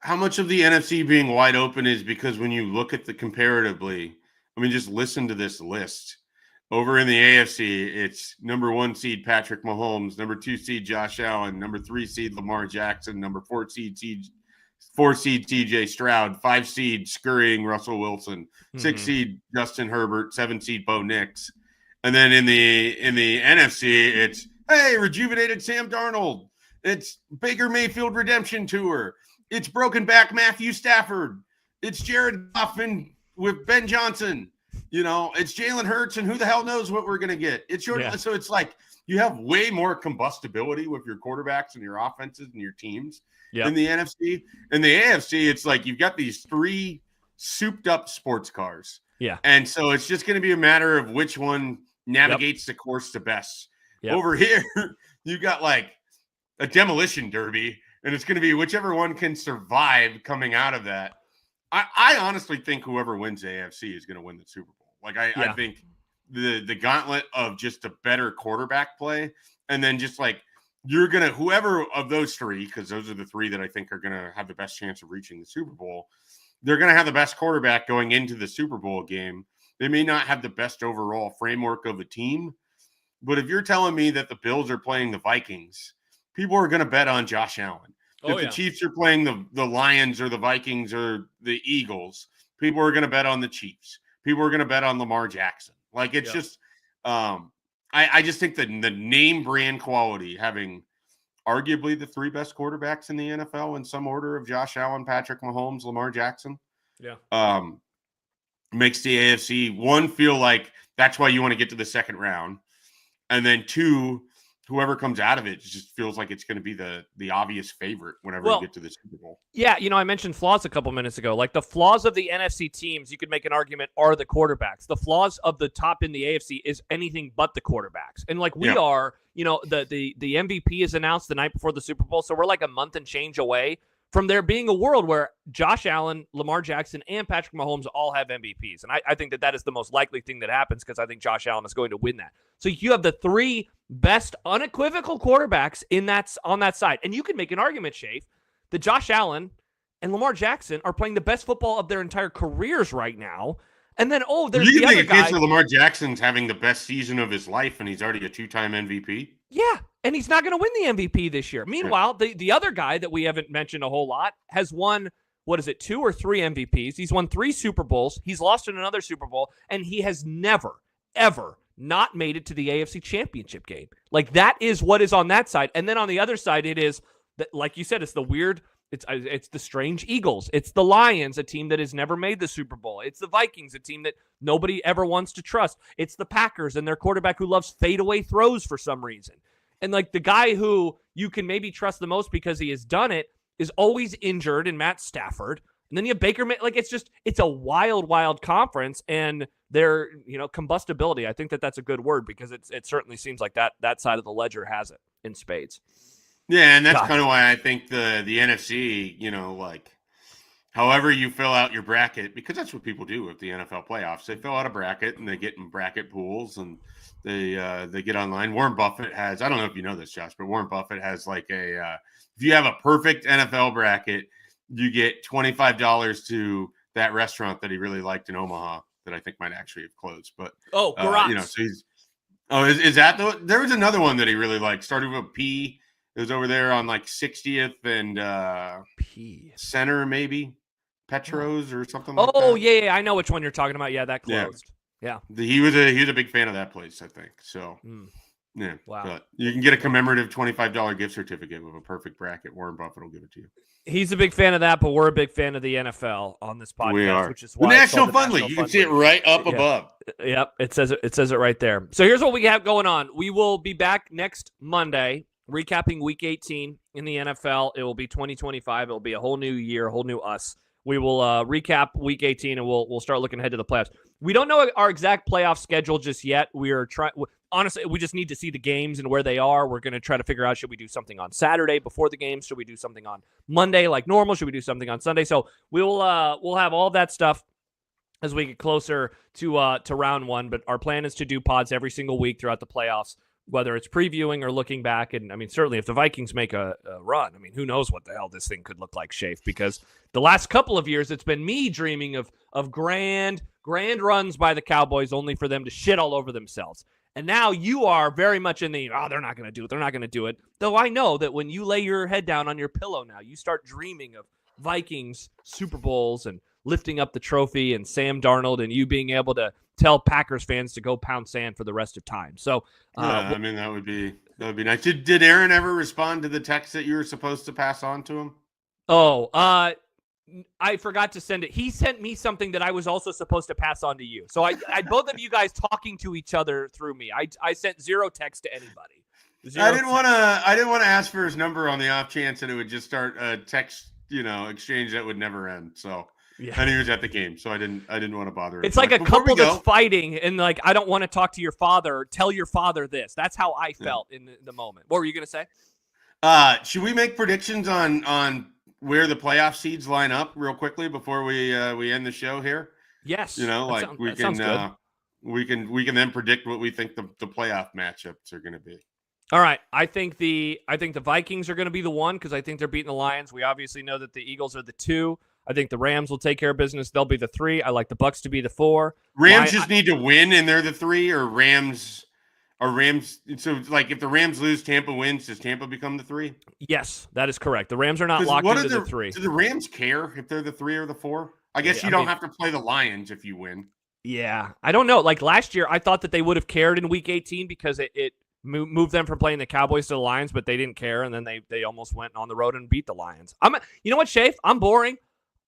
How much of the NFC being wide open is because when you look at the comparatively, I mean, just listen to this list. Over in the AFC, it's number 1 seed Patrick Mahomes, number 2 seed Josh Allen, number 3 seed Lamar Jackson, number 4 seed TJ Stroud, 5 seed scurrying Russell Wilson, 6 seed Justin Herbert, 7 seed Bo Nix. And then in the NFC, it's, hey, rejuvenated Sam Darnold. It's Baker Mayfield redemption tour. It's broken back Matthew Stafford. It's Jared Goff with Ben Johnson. It's Jalen Hurts, and who the hell knows what we're going to get. So it's like you have way more combustibility with your quarterbacks and your offenses and your teams in the NFC. In the AFC, it's like you've got these 3 souped up sports cars. Yeah. And so it's just going to be a matter of which one navigates the course the best. Yep. Over here, you got like a demolition derby, and it's going to be whichever one can survive coming out of that. I honestly think whoever wins the AFC is going to win the Super Bowl. Like I think the gauntlet of just a better quarterback play, and then just like whoever of those 3, because those are the 3 that I think are going to have the best chance of reaching the Super Bowl. They're going to have the best quarterback going into the Super Bowl game. They may not have the best overall framework of a team, but if you're telling me that the Bills are playing the Vikings, people are going to bet on Josh Allen. If the Chiefs are playing the Lions or the Vikings or the Eagles, people are going to bet on the Chiefs. People are going to bet on Lamar Jackson. Like it's just, I just think that the name brand quality, having arguably the 3 best quarterbacks in the NFL in some order of Josh Allen, Patrick Mahomes, Lamar Jackson, makes the AFC, 1, feel like that's why you want to get to the second round, and then 2, whoever comes out of it just feels like it's going to be the obvious favorite whenever you get to the Super Bowl. Yeah, I mentioned flaws a couple minutes ago. Like the flaws of the NFC teams, you could make an argument, are the quarterbacks. The flaws of the top in the AFC is anything but the quarterbacks. And like we are, the MVP is announced the night before the Super Bowl, so we're like a month and change away from there being a world where Josh Allen, Lamar Jackson, and Patrick Mahomes all have MVPs. And I think that is the most likely thing that happens because I think Josh Allen is going to win that. So you have the 3 best unequivocal quarterbacks on that side. And you can make an argument, Schaef, that Josh Allen and Lamar Jackson are playing the best football of their entire careers right now. And then, there's the other guy. You Lamar Jackson's having the best season of his life, and he's already a 2-time MVP? Yeah, and he's not going to win the MVP this year. Meanwhile, the other guy that we haven't mentioned a whole lot has won, 2 or 3 MVPs. He's won 3 Super Bowls. He's lost in another Super Bowl, and he has never, ever not made it to the AFC Championship game. Like, that is what is on that side. And then on the other side, it is, like you said, it's the weird... It's the strange Eagles. It's the Lions, a team that has never made the Super Bowl. It's the Vikings, a team that nobody ever wants to trust. It's the Packers and their quarterback who loves fadeaway throws for some reason. And like the guy who you can maybe trust the most because he has done it is always injured in Matt Stafford. And then you have Baker. Like, it's a wild, wild conference. And their, combustibility, I think that's a good word, because it certainly seems like that side of the ledger has it in spades. Yeah, and that's kind of why I think the NFC, like, however you fill out your bracket, because that's what people do with the NFL playoffs. They fill out a bracket and they get in bracket pools and they get online. Warren Buffett has, I don't know if you know this, Josh, but Warren Buffett has like if you have a perfect NFL bracket, you get $25 to that restaurant that he really liked in Omaha that I think might actually have closed. But Garage. So he's is that there was another one that he really liked, started with a P. It was over there on like 60th and P Center, maybe Petros or something like that. Oh yeah, I know which one you're talking about. Yeah, that closed. Yeah. He was a big fan of that place, I think. So yeah. Wow. But you can get a commemorative $25 gift certificate with a perfect bracket. Warren Buffett will give it to you. He's a big fan of that, but we're a big fan of the NFL on this podcast. We are. Which is why the National Fun League. You can see it right up above. Yep, it says it right there. So here's what we have going on. We will be back next Monday, recapping Week 18 in the NFL. It will be 2025. It will be a whole new year, a whole new us. We will recap Week 18, and we'll start looking ahead to the playoffs. We don't know our exact playoff schedule just yet. We are trying. Honestly, we just need to see the games and where they are. We're going to try to figure out, should we do something on Saturday before the games? Should we do something on Monday like normal? Should we do something on Sunday? So we'll have all that stuff as we get closer to round one. But our plan is to do pods every single week throughout the playoffs, whether it's previewing or looking back. And I mean, certainly if the Vikings make a run, I mean, who knows what the hell this thing could look like, Schaef, because the last couple of years, it's been me dreaming of grand runs by the Cowboys, only for them to shit all over themselves. And now you are very much in the, they're not going to do it. They're not going to do it. Though I know that when you lay your head down on your pillow now, you start dreaming of Vikings Super Bowls and lifting up the trophy and Sam Darnold and you being able to tell Packers fans to go pound sand for the rest of time. So, I mean, that would be nice. Did Aaron ever respond to the text that you were supposed to pass on to him? I forgot to send it. He sent me something that I was also supposed to pass on to you. So I both of you guys talking to each other through me. I sent zero text to anybody. I didn't want to ask for his number on the off chance that it would just start a text, exchange that would never end. So yeah. And he was at the game, so I didn't want to bother him. It's like a couple that's fighting, and like, I don't want to talk to your father. Tell your father this. That's how I felt in the moment. What were you gonna say? Should we make predictions on where the playoff seeds line up real quickly before we end the show here? Yes. We can then predict what we think the playoff matchups are going to be. All right. I think the Vikings are going to be the one, because I think they're beating the Lions. We obviously know that the Eagles are the 2. I think the Rams will take care of business. They'll be the 3. I like the Bucs to be the 4. Rams need to win and they're the 3, or Rams. So, like, if the Rams lose, Tampa wins, does Tampa become the 3? Yes, that is correct. The Rams are not locked into the 3. Do the Rams care if they're the 3 or the 4? I guess you don't have to play the Lions if you win. Yeah, I don't know. Like last year, I thought that they would have cared in Week 18 because it moved them from playing the Cowboys to the Lions, but they didn't care, and then they almost went on the road and beat the Lions. You know what, Schaef? I'm boring.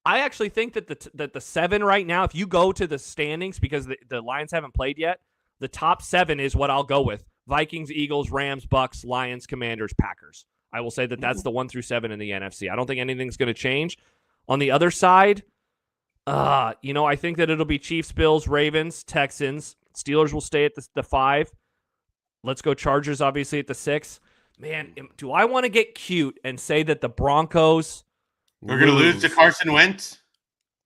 I actually think that the 7 right now, if you go to the standings, because the Lions haven't played yet, the top 7 is what I'll go with. Vikings, Eagles, Rams, Bucks, Lions, Commanders, Packers. I will say that that's the 1 through 7 in the NFC. I don't think anything's going to change. On the other side, I think that it'll be Chiefs, Bills, Ravens, Texans. Steelers will stay at the 5. Let's go Chargers, obviously, at the 6. Man, do I want to get cute and say that the Broncos are going to lose to Carson Wentz?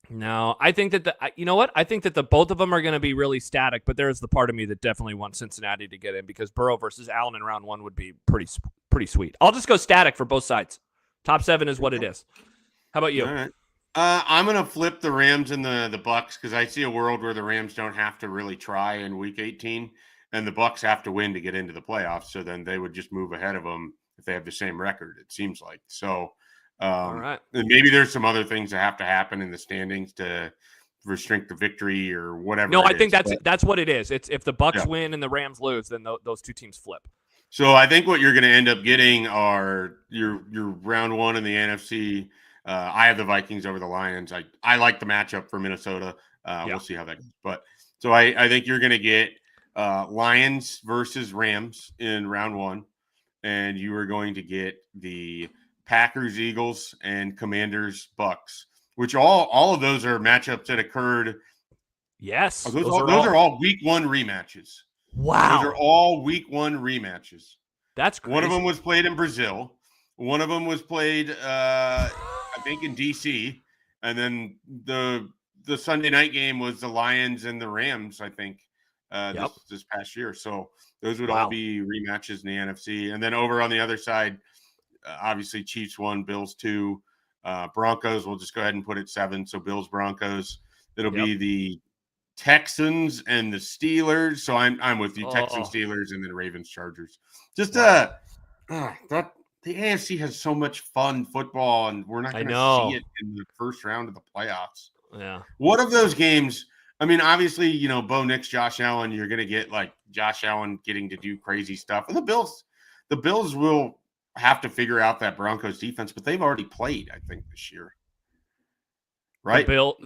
No, I think that I think that the both of them are going to be really static, but there's the part of me that definitely wants Cincinnati to get in, because Burrow versus Allen in round 1 would be pretty sweet. I'll just go static for both sides. Top 7 is what it is. How about you? All right. I'm going to flip the Rams and the Bucks, because I see a world where the Rams don't have to really try in Week 18, and the Bucks have to win to get into the playoffs. So then they would just move ahead of them if they have the same record, it seems like. So all right. And maybe there's some other things that have to happen in the standings to restrict the victory or whatever. No, I think that's what it is. It's if the Bucks win and the Rams lose, then those two teams flip. So I think what you're going to end up getting are your round 1 in the NFC. I have the Vikings over the Lions. I like the matchup for Minnesota. We'll see how that goes. But so I think you're going to get Lions versus Rams in round 1, and you are going to get the Packers, Eagles, and Commanders, Bucks, which all of those are matchups that occurred. Yes. Those are all week 1 rematches. Wow. Those are all week 1 rematches. That's crazy. One of them was played in Brazil. One of them was played, I think, in D.C. And then the Sunday night game was the Lions and the Rams, I think, this past year. So those would all be rematches in the NFC. And then over on the other side, obviously Chiefs 1, Bills 2, Broncos. We'll just go ahead and put it 7. So Bills, Broncos. It'll be the Texans and the Steelers. So I'm with you. Texans, Steelers, and then Ravens, Chargers. Just that the AFC has so much fun football, and we're not going to see it in the first round of the playoffs. Yeah. What of those games? I mean, obviously, Bo Nix, Josh Allen, you're going to get like Josh Allen getting to do crazy stuff. And the Bills will have to figure out that Broncos defense, but they've already played, I think, this year. Right? All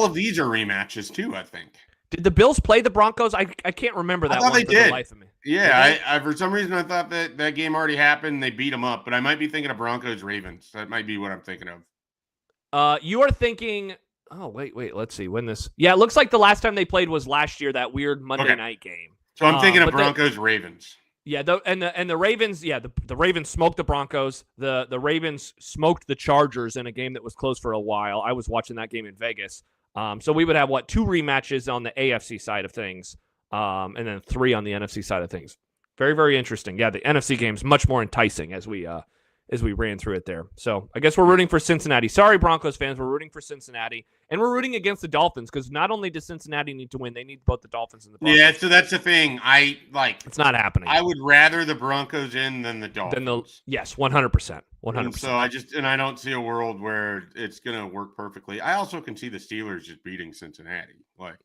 of these are rematches too, I think. Did the Bills play the Broncos? I can't remember that. I thought one they for did. The life of me. Yeah, I for some reason I thought that game already happened. They beat them up, but I might be thinking of Broncos Ravens. That might be what I'm thinking of. You are thinking. Oh wait. Let's see when this. Yeah, it looks like the last time they played was last year. That weird Monday night game. So I'm thinking of Broncos Ravens. Yeah, the Ravens. Yeah, the Ravens smoked the Broncos. The Ravens smoked the Chargers in a game that was close for a while. I was watching that game in Vegas. So we would have 2 rematches on the AFC side of things, and then 3 on the NFC side of things. Very, very interesting. Yeah, the NFC game's much more enticing as we ran through it there. So I guess we're rooting for Cincinnati. Sorry, Broncos fans, we're rooting for Cincinnati, and we're rooting against the Dolphins because not only does Cincinnati need to win, they need both the Dolphins and the Broncos. Yeah, so that's the thing. It's not happening. I would rather the Broncos in than the Dolphins. Yes, 100%. 100%. So I don't see a world where it's going to work perfectly. I also can see the Steelers just beating Cincinnati. For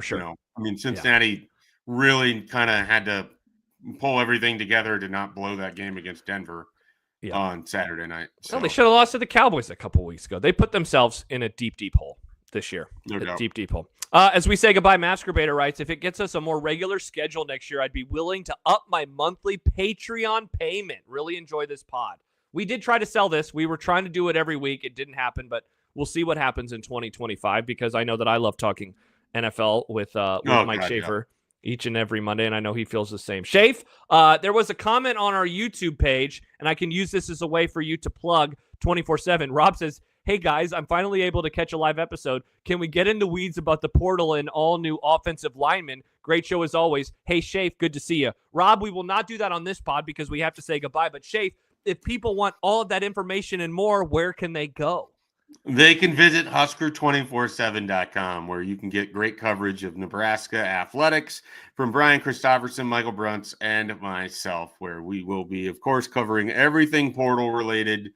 sure. Cincinnati really kind of had to pull everything together to not blow that game against Denver on Saturday night. Well, they should have lost to the Cowboys a couple weeks ago. They put themselves in a deep, deep hole this year. No doubt. Deep hole. As we say goodbye, Masturbator writes, if it gets us a more regular schedule next year, I'd be willing to up my monthly Patreon payment. Really enjoy this pod. We did try to sell this. We were trying to do it every week. It didn't happen, but we'll see what happens in 2025 because I know that I love talking NFL with Mike Schaefer each and every Monday, and I know he feels the same. Schaef, there was a comment on our YouTube page, and I can use this as a way for you to plug 24/7. Rob says, hey guys, I'm finally able to catch a live episode. Can we get into weeds about the portal and all new offensive linemen? Great show as always. Hey, Schaef, good to see you. Rob, we will not do that on this pod because we have to say goodbye, but Schaef, if people want all of that information and more, where can they go? They can visit Husker247.com, where you can get great coverage of Nebraska athletics from Brian Christopherson, Michael Bruntz, and myself, where we will be, of course, covering everything portal related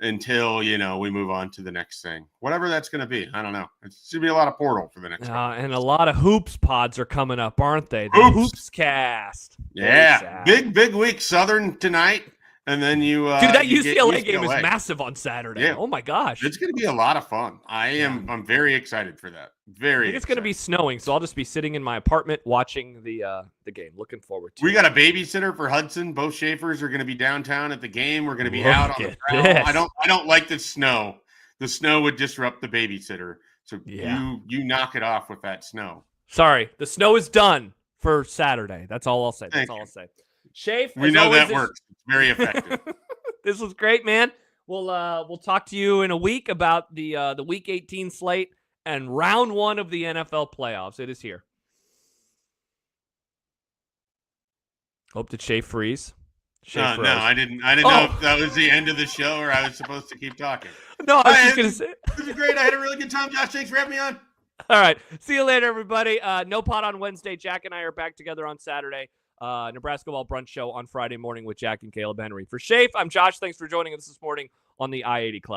until, we move on to the next thing. Whatever that's going to be. I don't know. It's going to be a lot of portal for the next and a lot of hoops pods are coming up, aren't they? The Hoops Cast. Yeah. Big week. Southern tonight. And then that UCLA game is massive on Saturday. Yeah. Oh my gosh. It's going to be a lot of fun. I'm very excited for that. I think it's going to be snowing, so I'll just be sitting in my apartment watching the game. Looking forward to it. We got a babysitter for Hudson. Both Schaefers are going to be downtown at the game. We're going to be out on the trail. I don't like the snow. The snow would disrupt the babysitter. So you knock it off with that snow. Sorry. The snow is done for Saturday. That's all I'll say. I'll say. Schaef, we know that works. It's very effective. This was great, man. We'll talk to you in a week about the Week 18 slate and round 1 of the NFL playoffs. It is here. Hope that Schaef freeze. No, I didn't know if that was the end of the show or I was supposed to keep talking. No, I was just going to say. This is great. I had a really good time. Josh, thanks for having me on. All right. See you later, everybody. No pod on Wednesday. Jack and I are back together on Saturday. Nebraska Ball Brunch Show on Friday morning with Jack and Caleb Henry. For Schaef, I'm Josh. Thanks for joining us this morning on the I-80 Club.